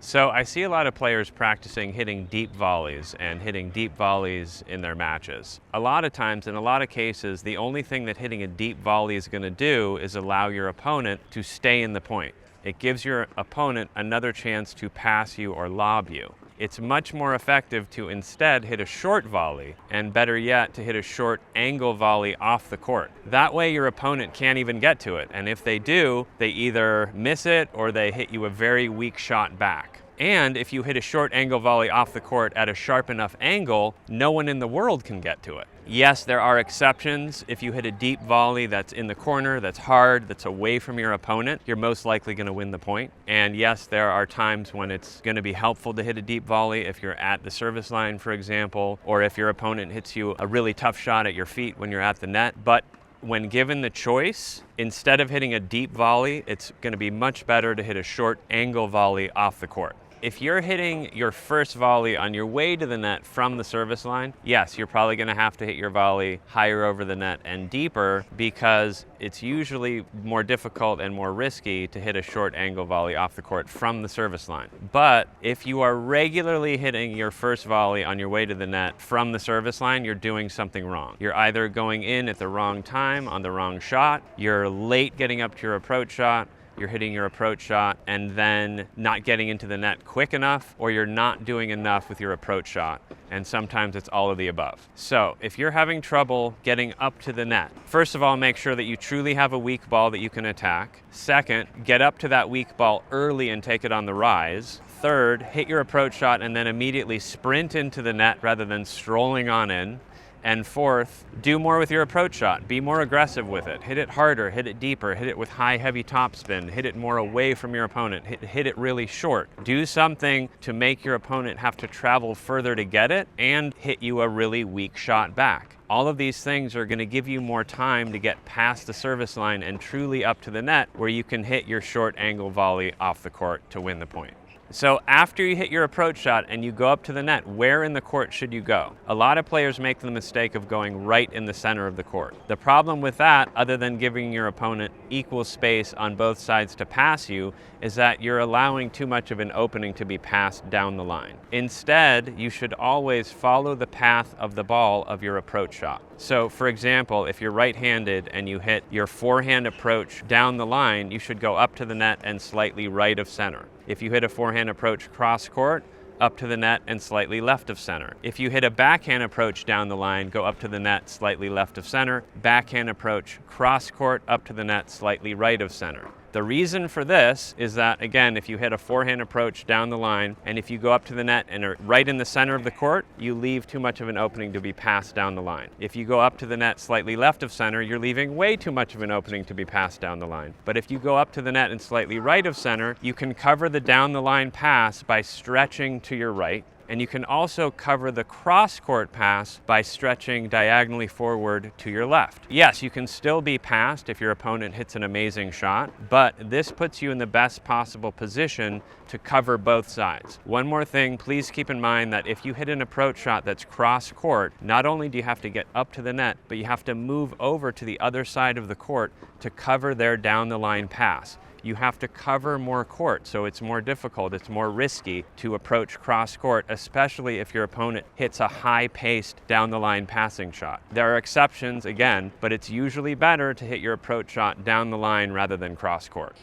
So I see a lot of players practicing hitting deep volleys and hitting deep volleys in their matches. A lot of times, in a lot of cases, the only thing that hitting a deep volley is going to do is allow your opponent to stay in the point. It gives your opponent another chance to pass you or lob you. It's much more effective to instead hit a short volley, and better yet, to hit a short angle volley off the court. That way your opponent can't even get to it, and if they do, they either miss it or they hit you a very weak shot back. And if you hit a short angle volley off the court at a sharp enough angle, no one in the world can get to it. Yes, there are exceptions. If you hit a deep volley that's in the corner, that's hard, that's away from your opponent, you're most likely going to win the point. And yes, there are times when it's going to be helpful to hit a deep volley if you're at the service line, for example, or if your opponent hits you a really tough shot at your feet when you're at the net. But when given the choice, instead of hitting a deep volley, it's going to be much better to hit a short angle volley off the court. If you're hitting your first volley on your way to the net from the service line, yes, you're probably going to have to hit your volley higher over the net and deeper, because it's usually more difficult and more risky to hit a short angle volley off the court from the service line. But if you are regularly hitting your first volley on your way to the net from the service line, you're doing something wrong. You're either going in at the wrong time on the wrong shot, you're late getting up to your approach shot, you're hitting your approach shot and then not getting into the net quick enough, or you're not doing enough with your approach shot. And sometimes it's all of the above. So if you're having trouble getting up to the net, first of all, make sure that you truly have a weak ball that you can attack. Second, get up to that weak ball early and take it on the rise. Third, hit your approach shot and then immediately sprint into the net rather than strolling on in. And fourth, do more with your approach shot. Be more aggressive with it. Hit it harder, hit it deeper, hit it with high, heavy topspin, hit it more away from your opponent, hit it really short. Do something to make your opponent have to travel further to get it and hit you a really weak shot back. All of these things are going to give you more time to get past the service line and truly up to the net, where you can hit your short angle volley off the court to win the point. So after you hit your approach shot and you go up to the net, where in the court should you go? A lot of players make the mistake of going right in the center of the court. The problem with that, other than giving your opponent equal space on both sides to pass you, is that you're allowing too much of an opening to be passed down the line. Instead, you should always follow the path of the ball of your approach shot. So for example, if you're right-handed and you hit your forehand approach down the line, you should go up to the net and slightly right of center. If you hit a forehand approach cross court, up to the net and slightly left of center. If you hit a backhand approach down the line, go up to the net, slightly left of center. Backhand approach cross court, up to the net, slightly right of center. The reason for this is that, again, if you hit a forehand approach down the line and if you go up to the net and are right in the center of the court, you leave too much of an opening to be passed down the line. If you go up to the net slightly left of center, you're leaving way too much of an opening to be passed down the line. But if you go up to the net and slightly right of center, you can cover the down the line pass by stretching to your right. And you can also cover the cross-court pass by stretching diagonally forward to your left. Yes, you can still be passed if your opponent hits an amazing shot, but this puts you in the best possible position to cover both sides. One more thing, please keep in mind that if you hit an approach shot that's cross-court, not only do you have to get up to the net, but you have to move over to the other side of the court to cover their down-the-line pass. You have to cover more court, so it's more difficult, it's more risky to approach cross court, especially if your opponent hits a high-paced down-the-line passing shot. There are exceptions, again, but it's usually better to hit your approach shot down the line rather than cross court.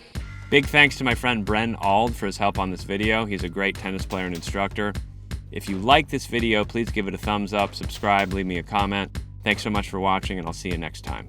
Big thanks to my friend Bren Ald for his help on this video. He's a great tennis player and instructor. If you like this video, please give it a thumbs up, subscribe, leave me a comment. Thanks so much for watching, and I'll see you next time.